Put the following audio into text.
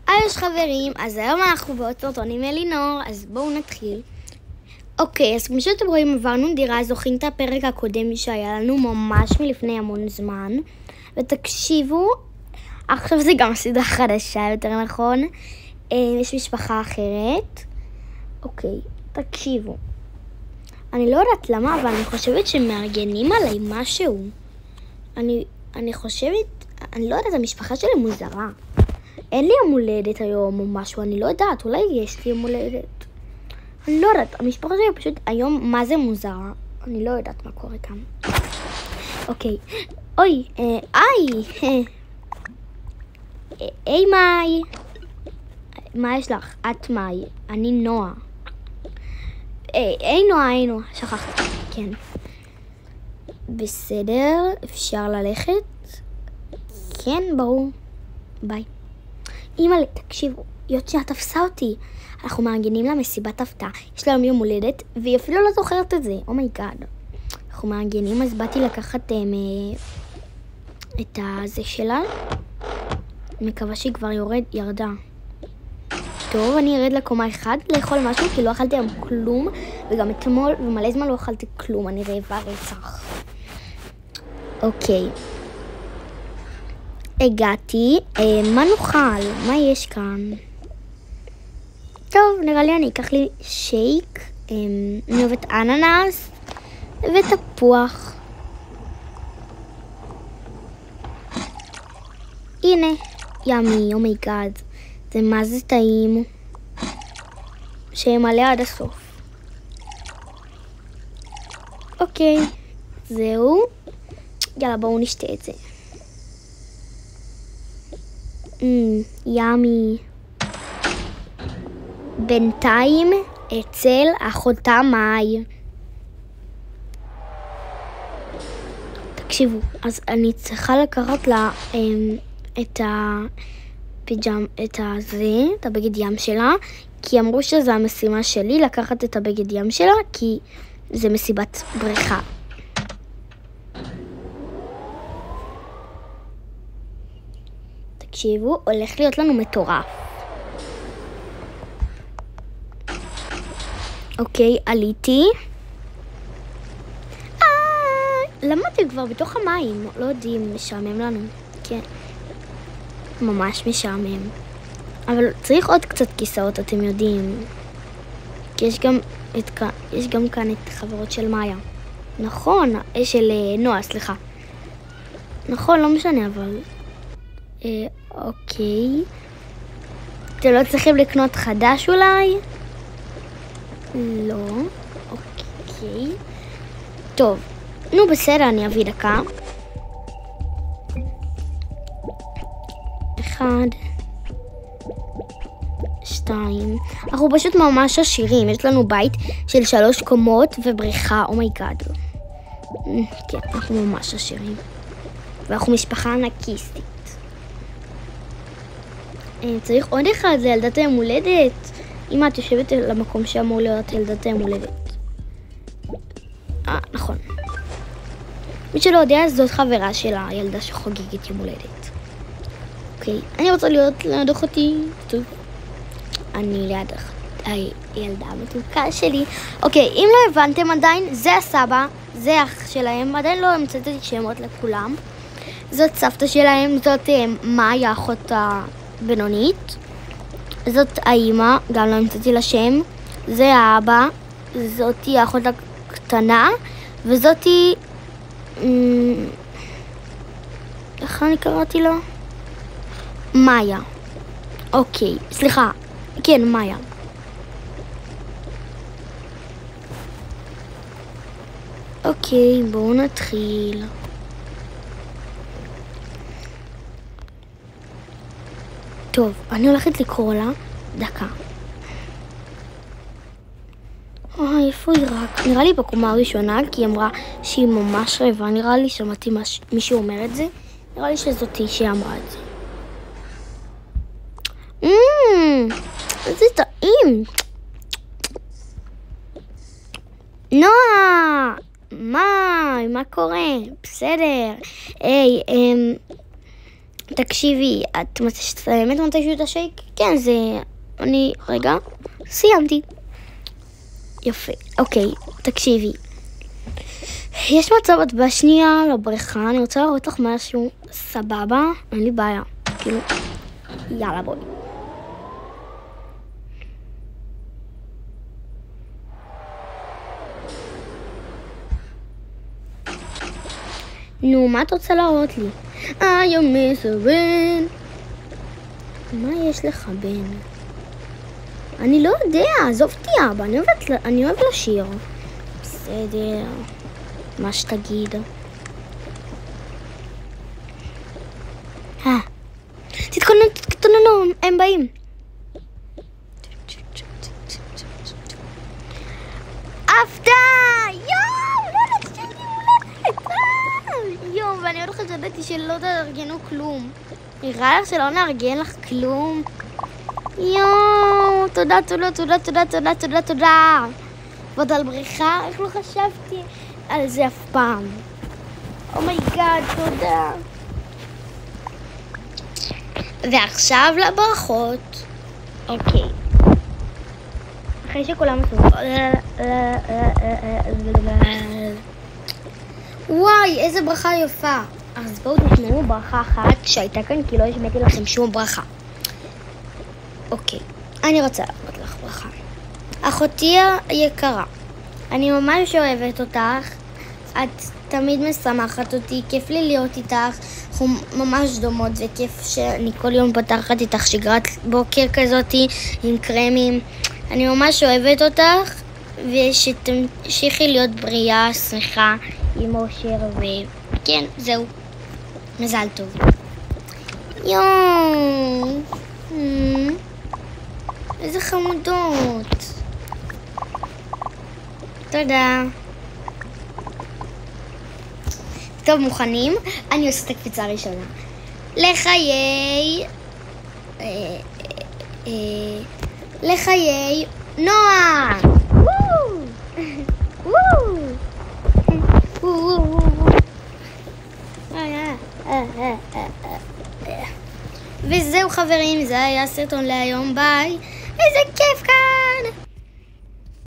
היי חברים, אז היום אנחנו בעוד סרטון עם אלינור, אז בואו נתחיל. אוקיי, אז כמו שאתם רואים עברנו דירה, זוכרים את הפרק הקודם שהיה לנו ממש מלפני המון זמן. ותקשיבו, עכשיו זה גם סדרה חדשה יותר נכון, יש משפחה אחרת. אוקיי, תקשיבו. אני לא יודעת למה, אבל אני חושבת שמארגנים עליי משהו. אני חושבת, אני לא יודעת, המשפחה שלי מוזרה. אין לי יום הולדת היום או משהו, אני לא יודעת, אולי יש לי יום הולדת. אני לא יודעת, המשפחה שלי פשוט היום מה זה מוזר. אני לא יודעת מה קורה כאן. אוקיי, אוי, היי מאי. מה יש לך? את מאי, אני נועה. היי נועה, שכחתי, כן. בסדר, אפשר ללכת? כן, ברור. ביי. אמא, תקשיבו, יוצ'ה תפסה אותי. אנחנו מארגנים לה מסיבת הפתעה. יש לה יום הולדת, והיא אפילו לא זוכרת את זה. אומייגאד. אנחנו מארגנים, אז באתי לקחת את הזה שלה. מקווה שהיא כבר ירדה. טוב, אני ארד לקומה 1 לאכול משהו, כי לא אכלתי היום כלום, וגם אתמול ומלא זמן לא אכלתי כלום. אני רעבה רצח. אוקיי. הגעתי, מה נאכל? מה יש כאן? טוב, נראה לי אני אקח לי שייק, אני אוהבת אננס ותפוח. הנה, ימי, אומייגאד, זה מה זה טעים, שימלא עד הסוף. אוקיי, זהו, יאללה בואו נשתה את זה. ימי. בינתיים אצל אחותה מאי. תקשיבו, אז אני צריכה לקחת לה את הבגד ים שלה, כי אמרו שזו המשימה שלי לקחת את הבגד ים שלה, כי זה מסיבת בריכה. תקשיבו, הולך להיות לנו מטורף. אוקיי, עליתי. למה אתם כבר בתוך המים? לא יודעים, משעמם לנו. כן, ממש משעמם. אבל צריך עוד קצת כיסאות, אתם יודעים. כי יש גם כאן את חברות של מאיה. נכון, של נועה, סליחה. נכון, לא משנה, אבל... אוקיי. אתם לא צריכים לקנות חדש אולי? לא. אוקיי. טוב. נו בסדר, אני אביא דקה. 1 2. אנחנו פשוט ממש עשירים. יש לנו בית של 3 קומות ובריכה. אומייגאד. כן, אנחנו ממש עשירים. ואנחנו משפחה ענקיסטית. צריך עוד אחד, זה ילדת היום הולדת. אמא, את יושבת למקום שאמור להיות ילדת היום הולדת. נכון. מי שלא יודע, זאת חברה של הילדה שחוגגת יום הולדת. אוקיי, אני רוצה להיות ליד אחותי. טוב. אני ליד הילדה המתוקה שלי. אוקיי, אם לא הבנתם עדיין, זה הסבא, זה אח שלהם. עדיין לא המצאתי שמות לכולם. זאת סבתא שלהם, זאת מאי, האחות הבינונית. זאת האמא, גם לא המצאתי לשם. זה האבא, זאתי האחות הקטנה, וזאתי... איך אני קראתי לו? מאיה. אוקיי, סליחה. כן, מאיה. אוקיי, בואו נתחיל. טוב, אני הולכת לקרוא לה דקה. איפה היא רק? נראה לי בקומה הראשונה, כי היא אמרה שהיא ממש רעבה. נראה לי שמעתי מישהו אומר את זה. נראה לי שזאתי שאמרה את זה. איזה טעים. נועה! מה קורה? בסדר. היי, תקשיבי, את באמת מתישהו את השייק? כן, זה... רגע, סיימתי. יפה, אוקיי, תקשיבי. יש מצב את בשנייה לבריכה, אני רוצה לראות לך משהו סבבה, אין לי בעיה. כאילו, יאללה בואי. נו, מה את רוצה להראות לי? you miss a rain. מה יש לך בן? אני לא יודע, עזוב אותי אבא, אני אוהב לשיר. בסדר, מה שתגיד. תתכוננו, הם באים. אפתה! יואו, ואני עוד חשבתי שלא תארגנו כלום. נראה לך שלא נארגן לך כלום. יואו, תודה. ועוד על בריכה, איך לא חשבתי על זה אף פעם. אומייגאד, תודה. ועכשיו לברכות. אוקיי. אחרי שכולם עשו. וואי, איזה ברכה יפה. אז בואו תשמעו ברכה אחת שהייתה כאן, כי לא השמעתי לכם שום ברכה. אוקיי, אני רוצה להראות לך ברכה. אחותי היקרה, אני ממש אוהבת אותך. את תמיד משמחת אותי, כיף לי להיות איתך. אנחנו ממש דומות, וכיף שאני כל יום פותחת איתך שגרת בוקר כזאת עם קרמים. אני ממש אוהבת אותך, ושתמשיכי להיות בריאה, שמחה, עם אושר, וכן, זהו. מזל טוב. יואו, איזה חמודות. תודה. טוב, מוכנים? אני עושה את הקפיצה הראשונה. לחיי נועה. וזהו חברים, זה היה סרטון להיום, ביי. איזה כיף,